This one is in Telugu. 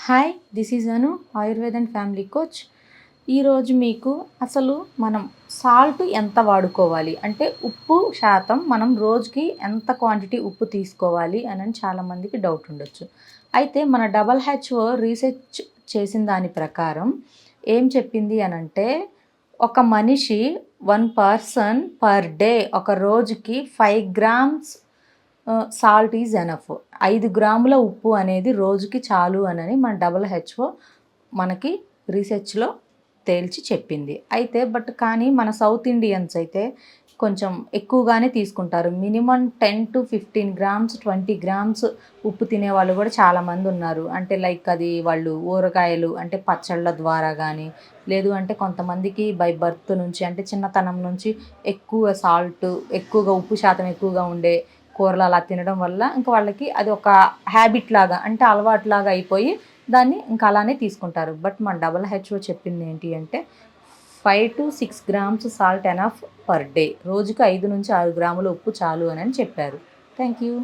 Hi, this is Anu, Ayurveda and family coach. ఈరోజు మీకు అసలు మనం సాల్ట్ ఎంత వాడుకోవాలి, అంటే ఉప్పు శాతం మనం రోజుకి ఎంత క్వాంటిటీ ఉప్పు తీసుకోవాలి అని చాలామందికి డౌట్ ఉండొచ్చు. అయితే మన WHO రీసెర్చ్ చేసిన దాని ప్రకారం ఏం చెప్పింది అనంటే, ఒక మనిషి 1 పర్సన్ పర్ డే ఒక రోజుకి 5 grams సాల్ట్ ఈజ్ ఎనఫ్. 5 గ్రాముల ఉప్పు అనేది రోజుకి చాలు అని మన WHO మనకి రీసెర్చ్లో తేల్చి చెప్పింది. అయితే కానీ మన సౌత్ ఇండియన్స్ అయితే కొంచెం ఎక్కువగానే తీసుకుంటారు. మినిమం 10 to 15 grams 20 grams ఉప్పు తినే వాళ్ళు కూడా చాలామంది ఉన్నారు. అంటే లైక్ అది వాళ్ళు ఊరగాయలు అంటే పచ్చళ్ళ ద్వారా కానీ, లేదు అంటే కొంతమందికి బై బర్త్ నుంచి అంటే చిన్నతనం నుంచి ఎక్కువ సాల్ట్ ఎక్కువగా ఉప్పు శాతం ఎక్కువగా ఉండే కూరలు అలా తినడం వల్ల ఇంకా వాళ్ళకి అది ఒక హ్యాబిట్ లాగా అంటే అలవాటులాగా అయిపోయి దాన్ని ఇంకా అలానే తీసుకుంటారు. బట్ మన WHO చెప్పింది ఏంటి అంటే 5 to 6 grams salt enough per day. రోజుకు 5 నుంచి 6 గ్రాముల ఉప్పు చాలు అని చెప్పారు. Thank you.